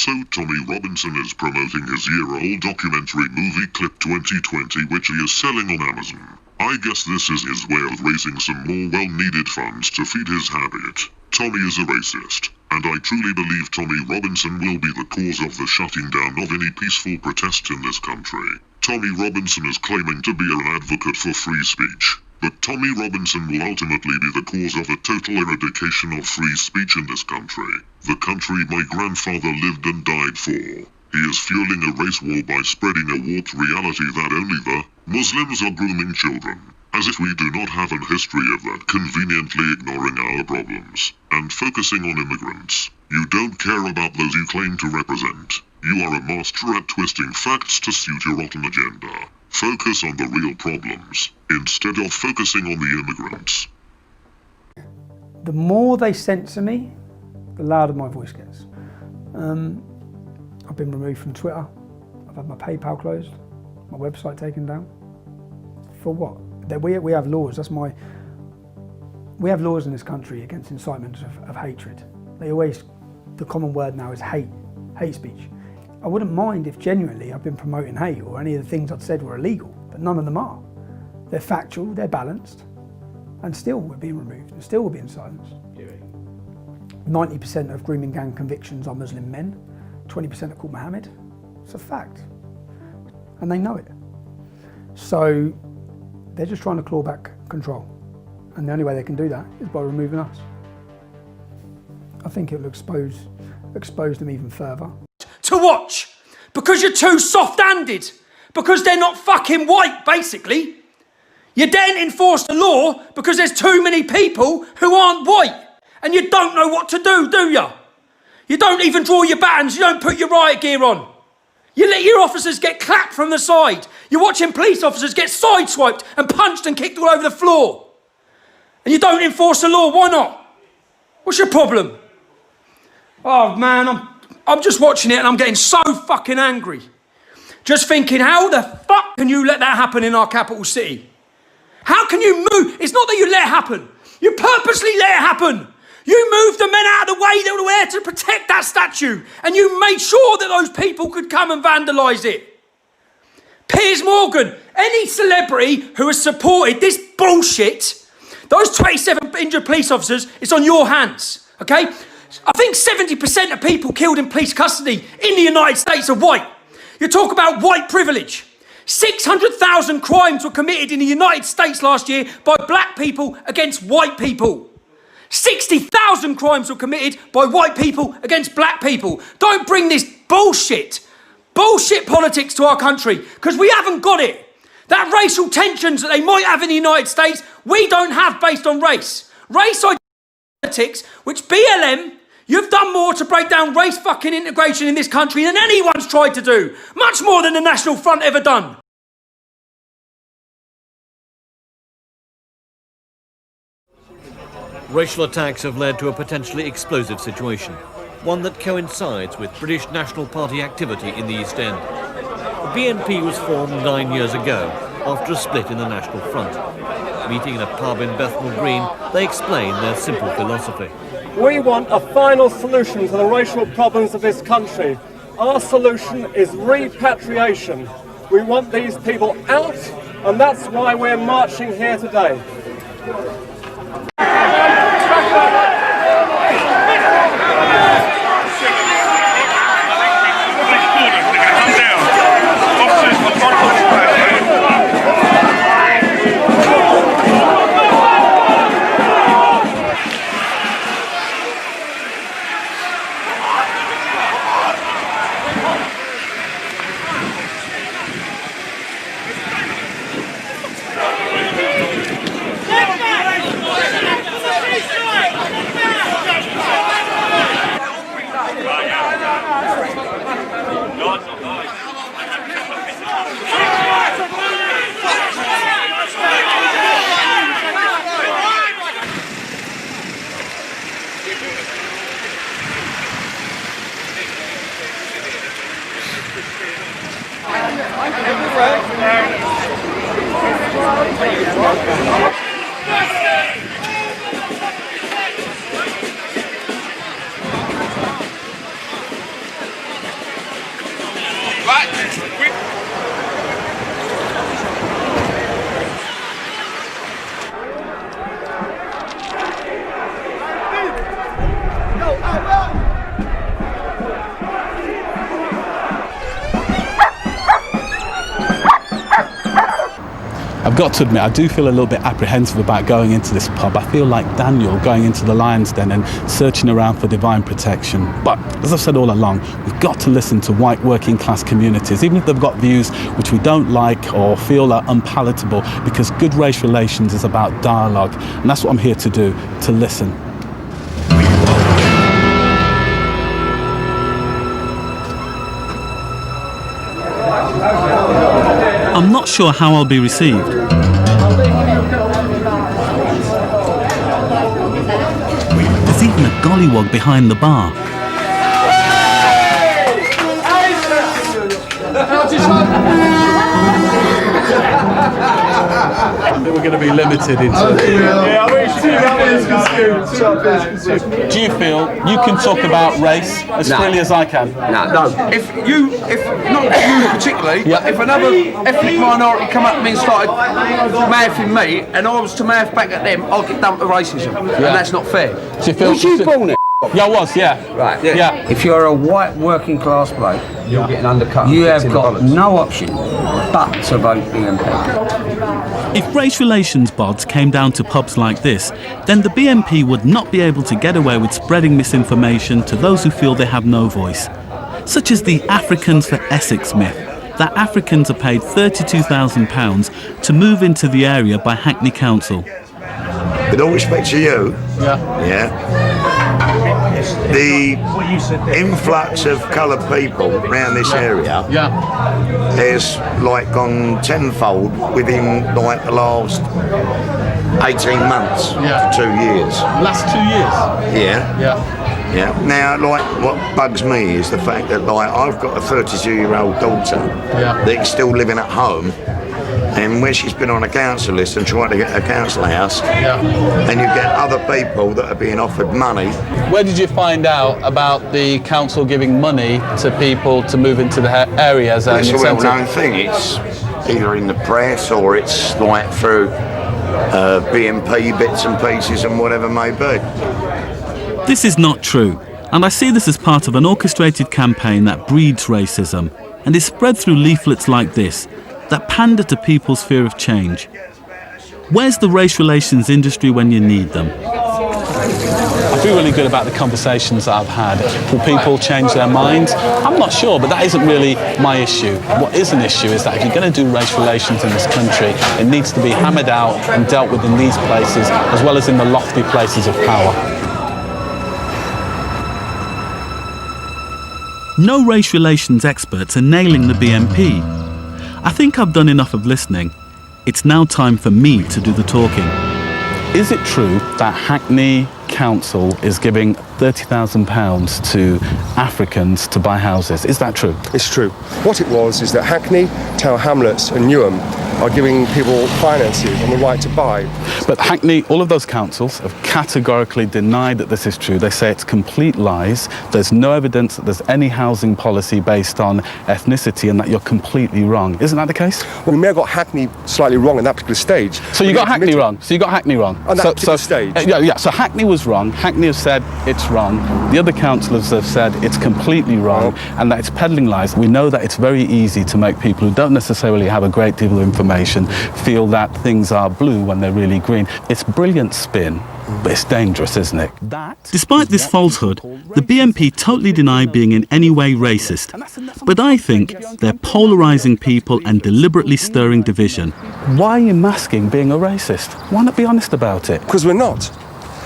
Also, Tommy Robinson is promoting his year-old documentary movie Clip 2020, which he is selling on Amazon. I guess this is his way of raising some more well-needed funds to feed his habit. Tommy is a racist, and I truly believe Tommy Robinson will be the cause of the shutting down of any peaceful protests in this country. Tommy Robinson is claiming to be an advocate for free speech, but Tommy Robinson will ultimately be the cause of a total eradication of free speech in this country. The country my grandfather lived and died for. He is fueling a race war by spreading a warped reality that only the Muslims are grooming children. As if we do not have a history of that, conveniently ignoring our problems and focusing on immigrants. You don't care about those you claim to represent. You are a master at twisting facts to suit your rotten agenda. Focus on the real problems, instead of focusing on the immigrants. The more they censor me, the louder my voice gets. I've been removed from Twitter. I've had my PayPal closed, my website taken down. For what? We have laws. We have laws in this country against incitement of hatred. The common word now is hate speech. I wouldn't mind if genuinely I've been promoting hate or any of the things I'd said were illegal, but none of them are. They're factual, they're balanced, and still we're being removed, and still we're being silenced. 90% of grooming gang convictions are Muslim men, 20% are called Mohammed. It's a fact, and they know it. So they're just trying to claw back control, and the only way they can do that is by removing us. I think it will expose them even further. To watch, because you're too soft-handed, because they're not fucking white, basically. You daren't enforce the law because there's too many people who aren't white, and you don't know what to do you? You don't even draw your batons, you don't put your riot gear on. You let your officers get clapped from the side. You're watching police officers get sideswiped and punched and kicked all over the floor. And you don't enforce the law, why not? What's your problem? Oh man, I'm just watching it and I'm getting so fucking angry. Just thinking, how the fuck can you let that happen in our capital city? How can you move? It's not that you let it happen. You purposely let it happen. You moved the men out of the way that were there to protect that statue, and you made sure that those people could come and vandalise it. Piers Morgan, any celebrity who has supported this bullshit, those 27 injured police officers, it's on your hands, okay? I think 70% of people killed in police custody in the United States are white. You talk about white privilege. 600,000 crimes were committed in the United States last year by black people against white people. 60,000 crimes were committed by white people against black people. Don't bring this bullshit politics to our country, because we haven't got it. That racial tensions that they might have in the United States, we don't have based on race. Race politics, which BLM, you've done more to break down race fucking integration in this country than anyone's tried to do. Much more than the National Front ever done. Racial attacks have led to a potentially explosive situation, one that coincides with British National Party activity in the East End. The BNP was formed 9 years ago after a split in the National Front. Meeting in a pub in Bethnal Green, they explain their simple philosophy. We want a final solution to the racial problems of this country. Our solution is repatriation. We want these people out, and that's why we're marching here today. I've got to admit, I do feel a little bit apprehensive about going into this pub. I feel like Daniel going into the lion's den and searching around for divine protection. But as I've said all along, we've got to listen to white working class communities, even if they've got views which we don't like or feel are unpalatable, because good race relations is about dialogue. And that's what I'm here to do, to listen. I'm not sure how I'll be received. There's even a gollywog behind the bar. I think we're going to be limited in terms of... Do you feel you can talk about race as freely as I can? No. If not you particularly, if another ethnic minority come up to me and started mouthing me, and I was to mouth back at them, I'll get dumped for racism, and that's not fair. Do you feel... Was you born it? Yeah, I was, yeah. Right, yeah. If you're a white working class bloke, you're getting undercut. You have got no option but to vote BNP. If race relations bods came down to pubs like this, then the BNP would not be able to get away with spreading misinformation to those who feel they have no voice. Such as the Africans for Essex myth, that Africans are paid £32,000 to move into the area by Hackney Council. With all respect to you, the influx of coloured people around this area has like gone tenfold within like the last 18 months to 2 years. Last 2 years? Yeah. Now, like, what bugs me is the fact that, like, I've got a 32-year-old daughter that's still living at home, and when she's been on a council list and trying to get a council house, and you get other people that are being offered money. Where did you find out about the council giving money to people to move into the area as an incentive? It's a well-known thing. It's either in the press or it's like through BNP bits and pieces and whatever may be. This is not true, and I see this as part of an orchestrated campaign that breeds racism and is spread through leaflets like this that pander to people's fear of change. Where's the race relations industry when you need them? I feel really good about the conversations that I've had. Will people change their minds? I'm not sure, but that isn't really my issue. What is an issue is that if you're going to do race relations in this country, it needs to be hammered out and dealt with in these places, as well as in the lofty places of power. No race relations experts are nailing the BNP. I think I've done enough of listening. It's now time for me to do the talking. Is it true that Hackney Council is giving £30,000 to Africans to buy houses? Is that true? It's true. What it was is that Hackney, Tower Hamlets and Newham are giving people finances and the right to buy. But Hackney, all of those councils have categorically denied that this is true. They say it's complete lies. There's no evidence that there's any housing policy based on ethnicity and that you're completely wrong. Isn't that the case? Well, we may have got Hackney slightly wrong at that particular stage. So you got Hackney wrong? So you got Hackney wrong? On that particular stage? Yeah, so Hackney was wrong. Hackney has said it's wrong. The other councillors have said it's completely wrong and that it's peddling lies. We know that it's very easy to make people who don't necessarily have a great deal of information feel that things are blue when they're really green. It's brilliant spin, but it's dangerous, isn't it? Despite this falsehood, the BNP totally deny being in any way racist. But I think they're polarising people and deliberately stirring division. Why are you masking being a racist? Why not be honest about it? Because we're not.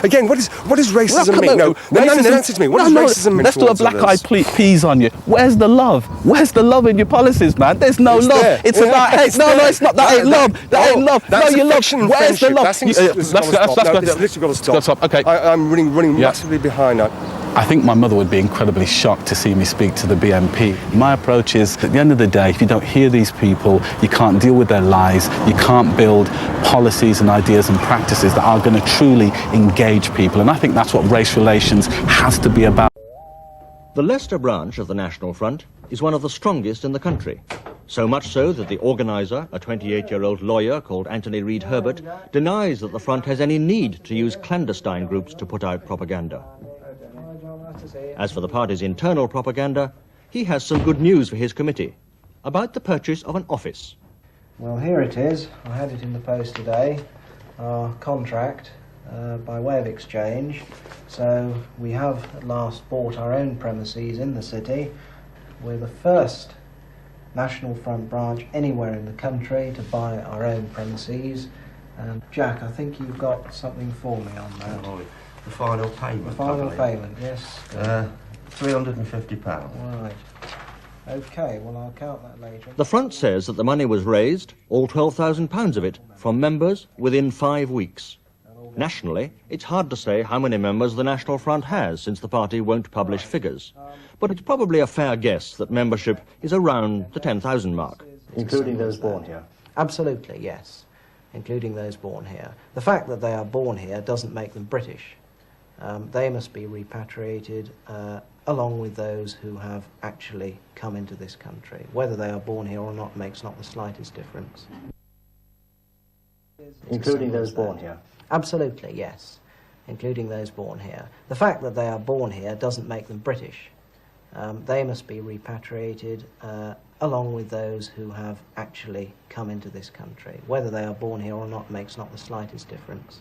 Again, what does racism mean? No, answer to me. What does racism mean? Let's do a black-eyed peas on you. Where's the love? Where's the love in your policies, man? There's no love. There. It's about hate. No, it's not. That ain't love. That ain't love. That's no, you love. Where's the love? Let's literally got to stop. Okay. I'm running massively behind that. I think my mother would be incredibly shocked to see me speak to the BNP. My approach is, at the end of the day, if you don't hear these people, you can't deal with their lies, you can't build policies and ideas and practices that are going to truly engage people. And I think that's what race relations has to be about. The Leicester branch of the National Front is one of the strongest in the country. So much so that the organiser, a 28-year-old lawyer called Anthony Reed Herbert, denies that the Front has any need to use clandestine groups to put out propaganda. As for the party's internal propaganda, he has some good news for his committee about the purchase of an office. Well, here it is. I had it in the post today. Our contract by way of exchange. So we have at last bought our own premises in the city. We're the first National Front branch anywhere in the country to buy our own premises. And Jack, I think you've got something for me on that. Oh, the final payment. The final payment, yes. £350. Right. Okay, well I'll count that later. The Front says that the money was raised, all £12,000 of it, from members within 5 weeks. Nationally, it's hard to say how many members the National Front has, since the party won't publish figures. But it's probably a fair guess that membership is around the 10,000 mark. Including those born here? Absolutely, yes. Including those born here. The fact that they are born here doesn't make them British. They must be repatriated along with those who have actually come into this country. Whether they are born here or not makes not the slightest difference. Including those born here? Absolutely, yes. Including those born here. The fact that they are born here doesn't make them British. They must be repatriated along with those who have actually come into this country. Whether they are born here or not makes not the slightest difference.